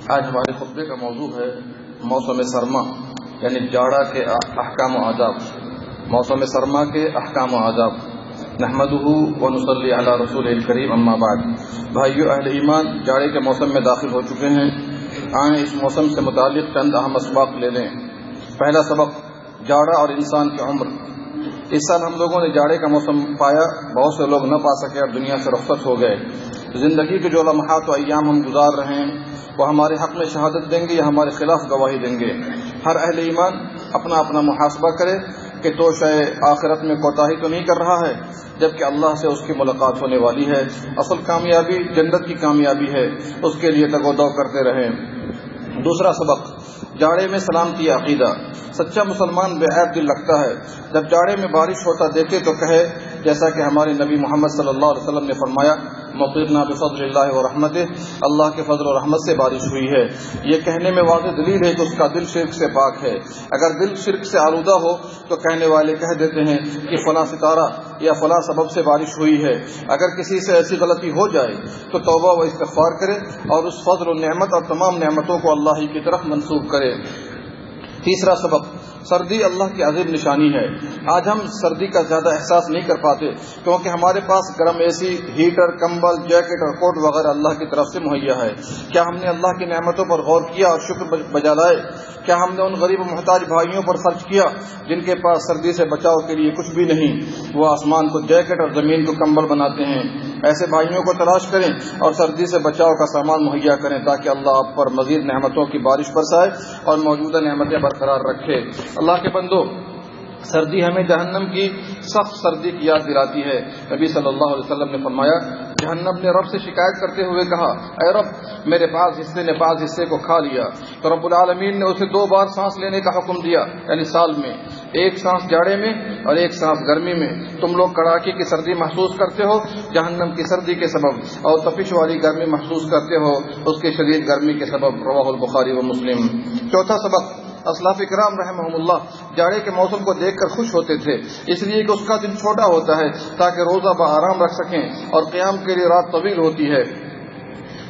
آج ہمارے خطبے کا موضوع ہے موسم سرما، یعنی جاڑا کے احکام و آداب۔ موسم سرما کے احکام و آداب۔ نحمدہ ونصلی علی رسول الکریم، اما بعد۔ بھائیو اہل ایمان، جاڑے کے موسم میں داخل ہو چکے ہیں۔ آئیں اس موسم سے متعلق چند اہم اسباق لے لیں۔ پہلا سبق، جاڑا اور انسان کی عمر۔ اس سال ہم لوگوں نے جاڑے کا موسم پایا، بہت سے لوگ نہ پا سکے اور دنیا سے رخصت ہو گئے۔ زندگی کے جو لمحات و ایام ہم گزار رہے ہیں وہ ہمارے حق میں شہادت دیں گے یا ہمارے خلاف گواہی دیں گے۔ ہر اہل ایمان اپنا اپنا محاسبہ کرے کہ تو شاید آخرت میں کوتاہی تو نہیں کر رہا ہے، جبکہ اللہ سے اس کی ملاقات ہونے والی ہے۔ اصل کامیابی جنت کی کامیابی ہے، اس کے لیے تگ و دو کرتے رہیں۔ دوسرا سبق، جاڑے میں سلامتی عقیدہ۔ سچا مسلمان بے عیب دل رکھتا ہے۔ جب جاڑے میں بارش ہوتا دیکھے تو کہے جیسا کہ ہمارے نبی محمد صلی اللہ علیہ وسلم نے فرمایا، مطرنا بفضل اللہ ورحمتہ، اللہ کے فضل و رحمت سے بارش ہوئی ہے۔ یہ کہنے میں واضح دلیل ہے کہ اس کا دل شرک سے پاک ہے۔ اگر دل شرک سے آلودہ ہو تو کہنے والے کہہ دیتے ہیں کہ فلاں ستارہ یا فلاں سبب سے بارش ہوئی ہے۔ اگر کسی سے ایسی غلطی ہو جائے تو توبہ و استغفار کرے اور اس فضل و نعمت اور تمام نعمتوں کو اللہ ہی کی طرف منسوب کرے۔ تیسرا سبق، سردی اللہ کی عظیم نشانی ہے۔ آج ہم سردی کا زیادہ احساس نہیں کر پاتے کیونکہ ہمارے پاس گرم اے سی، ہیٹر، کمبل، جیکٹ اور کوٹ وغیرہ اللہ کی طرف سے مہیا ہے۔ کیا ہم نے اللہ کی نعمتوں پر غور کیا اور شکر بجا لائے؟ کیا ہم نے ان غریب و محتاج بھائیوں پر خرچ کیا جن کے پاس سردی سے بچاؤ کے لیے کچھ بھی نہیں؟ وہ آسمان کو جیکٹ اور زمین کو کمبل بناتے ہیں۔ ایسے بھائیوں کو تلاش کریں اور سردی سے بچاؤ کا سامان مہیا کریں تاکہ اللہ آپ پر مزید نعمتوں کی بارش برسائے اور موجودہ نعمتیں برقرار رکھے۔ اللہ کے بندو، سردی ہمیں جہنم کی سخت سردی کی یاد دلاتی ہے۔ نبی صلی اللہ علیہ وسلم نے فرمایا، جہنم نے رب سے شکایت کرتے ہوئے کہا، اے رب، میرے بعض حصے نے بعض حصے کو کھا لیا۔ تو رب العالمین نے اسے 2 بار سانس لینے کا حکم دیا، یعنی سال میں، ایک سانس جاڑے میں اور ایک سانس گرمی میں۔ تم لوگ کڑاکی کی سردی محسوس کرتے ہو جہنم کی سردی کے سبب، اور تپش والی گرمی محسوس کرتے ہو اس کی شدید گرمی کے سبب۔ رواہ البخاری و مسلم۔ چوتھا سبق، اسلاف کرام رحمہم اللہ جاڑے کے موسم کو دیکھ کر خوش ہوتے تھے، اس لیے کہ اس کا دن چھوٹا ہوتا ہے تاکہ روزہ بآرام رکھ سکیں اور قیام کے لیے رات طویل ہوتی ہے۔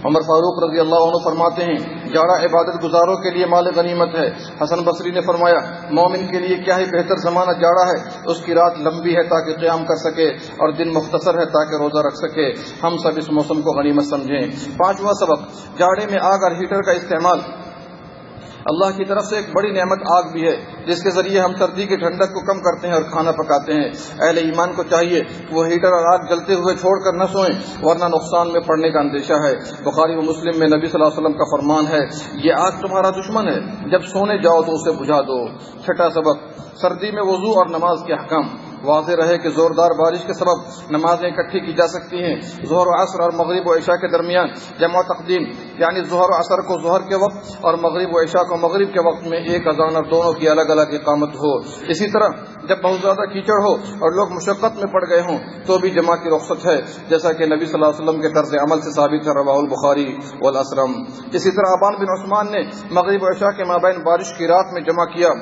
عمر فاروق رضی اللہ عنہ فرماتے ہیں، جاڑا عبادت گزاروں کے لیے مال غنیمت ہے۔ حسن بصری نے فرمایا، مومن کے لیے کیا ہی بہتر زمانہ جاڑا ہے، اس کی رات لمبی ہے تاکہ قیام کر سکے اور دن مختصر ہے تاکہ روزہ رکھ سکے۔ ہم سب اس موسم کو غنیمت سمجھیں۔ پانچواں سبق، جاڑے میں آگ اور ہیٹر کا استعمال۔ اللہ کی طرف سے ایک بڑی نعمت آگ بھی ہے جس کے ذریعے ہم سردی کی ٹھنڈک کو کم کرتے ہیں اور کھانا پکاتے ہیں۔ اہل ایمان کو چاہیے کہ وہ ہیٹر اور آگ جلتے ہوئے چھوڑ کر نہ سوئیں ورنہ نقصان میں پڑنے کا اندیشہ ہے۔ بخاری و مسلم میں نبی صلی اللہ علیہ وسلم کا فرمان ہے، یہ آگ تمہارا دشمن ہے، جب سونے جاؤ تو اسے بجھا دو۔ چھٹا سبق، سردی میں وضو اور نماز کے احکام۔ واضح رہے کہ زوردار بارش کے سبب نمازیں اکٹھی کی جا سکتی ہیں۔ ظہر و عصر اور مغرب و عشاء کے درمیان جمع و تقدیم، یعنی ظہر و عصر کو ظہر کے وقت اور مغرب و عشاء کو مغرب کے وقت میں ایک اذان اور دونوں کی الگ الگ اقامت ہو۔ اسی طرح جب بہت زیادہ کیچڑ ہو اور لوگ مشقت میں پڑ گئے ہوں تو بھی جمع کی رخصت ہے، جیسا کہ نبی صلی اللہ علیہ وسلم کے طرز عمل سے ثابت ہے۔ رواہ البخاری والاسرم۔ اسی طرح ابان بن عثمان نے مغرب و عشاء کے مابین بارش کی رات میں جمع کیا۔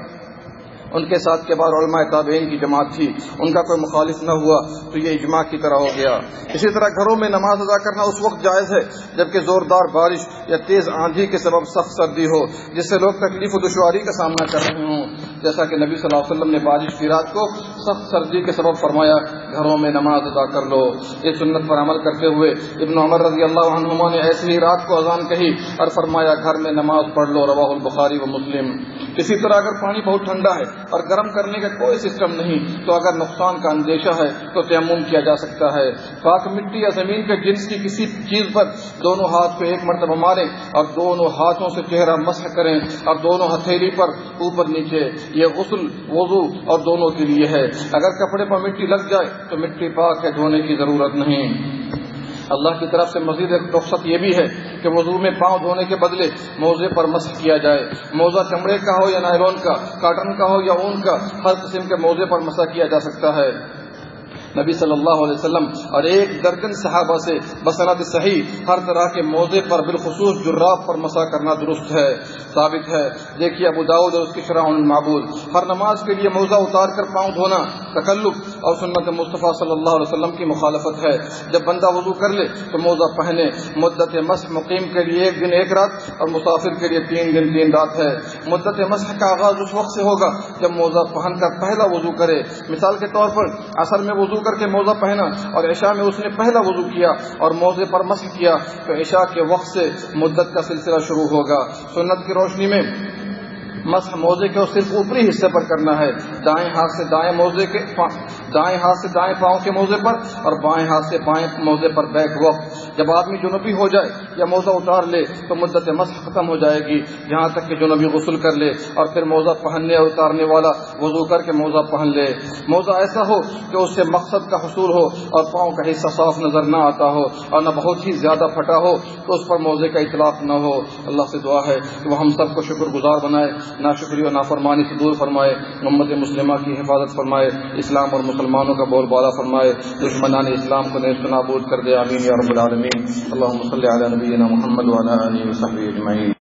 ان کے ساتھ کے بعد علماء تابعین کی جماعت تھی، ان کا کوئی مخالف نہ ہوا تو یہ اجماع کی طرح ہو گیا۔ اسی طرح گھروں میں نماز ادا کرنا اس وقت جائز ہے جبکہ زوردار بارش یا تیز آندھی کے سبب سخت سردی ہو جس سے لوگ تکلیف و دشواری کا سامنا کر رہے ہوں، جیسا کہ نبی صلی اللہ علیہ وسلم نے بارش کی رات کو سخت سردی کے سبب فرمایا، گھروں میں نماز ادا کر لو۔ اس سنت پر عمل کرتے ہوئے ابن عمر رضی اللہ عنہما نے ایسی ہی رات کو اذان کہی اور فرمایا، گھر میں نماز پڑھ لو۔ رواہ البخاری و مسلم۔ اسی طرح اگر پانی بہت ٹھنڈا ہے اور گرم کرنے کا کوئی سسٹم نہیں تو اگر نقصان کا اندیشہ ہے تو تیمم کیا جا سکتا ہے۔ پاک مٹی یا زمین کے جنس کی کسی چیز پر دونوں ہاتھ کو ایک مرتبہ ماریں اور دونوں ہاتھوں سے چہرہ مسح کریں اور دونوں ہتھیلی پر اوپر نیچے۔ یہ غسل، وضو اور دونوں کے لیے ہے۔ اگر کپڑے پر مٹی لگ جائے تو مٹی پاک ہے، دھونے کی ضرورت نہیں۔ اللہ کی طرف سے مزید ایک رخصت یہ بھی ہے کہ وضو میں پاؤں دھونے کے بدلے موزے پر مسح کیا جائے۔ موزہ چمڑے کا ہو یا نائلون کا، کاٹن کا ہو یا اون کا، ہر قسم کے موزے پر مسح کیا جا سکتا ہے۔ نبی صلی اللہ علیہ وسلم اور 1 درجن صحابہ سے بسند صحیح ہر طرح کے موزے پر بالخصوص جراب پر مسح کرنا درست ہے، ثابت ہے۔ دیکھیے ابو داؤد اور اس کی شرح المعبود۔ ہر نماز کے لیے موزہ اتار کر پاؤں دھونا تکلف اور سنت مصطفیٰ صلی اللہ علیہ وسلم کی مخالفت ہے۔ جب بندہ وضو کر لے تو موزہ پہنے۔ مدت مسح مقیم کے لیے 1 دن 1 رات اور مسافر کے لیے 3 دن 3 رات ہے۔ مدت مسح کا آغاز اس وقت سے ہوگا جب موزہ پہن کر پہلا وضو کرے۔ مثال کے طور پر عصر میں وضو کر کے موزہ پہنا اور عشاء میں اس نے پہلا وضو کیا اور موزے پر مسح کیا تو عشاء کے وقت سے مدت کا سلسلہ شروع ہوگا۔ سنت کی روشنی میں مسح موزے کے صرف اوپری حصے پر کرنا ہے، دائیں ہاتھ سے دائیں پاؤں کے موزے پر اور بائیں ہاتھ سے بائیں موزے پر بیک وقت۔ جب آدمی جنوبی ہو جائے یا موزہ اتار لے تو مدت مسح ختم ہو جائے گی، یہاں تک کہ جنوبی غسل کر لے اور پھر موزہ پہننے اور اتارنے والا وضو کر کے موزہ پہن لے۔ موزہ ایسا ہو کہ اس سے مقصد کا حصول ہو اور پاؤں کا حصہ صاف نظر نہ آتا ہو اور نہ بہت ہی زیادہ پھٹا ہو تو اس پر موزے کا اطلاق نہ ہو۔ اللہ سے دعا ہے کہ وہ ہم سب کو شکر گزار بنائے، ناشکری اور نافرمانی سے دور فرمائے، امت مسلمہ کی حفاظت فرمائے، اسلام اور مسلمانوں کا بول بالا فرمائے، دشمنان اسلام کو نیست و نابود کر دے، آمین یا رب العالمین۔ اللہم صلی علی نبینا محمد وعلی آلہ وصحبہ اجمعین۔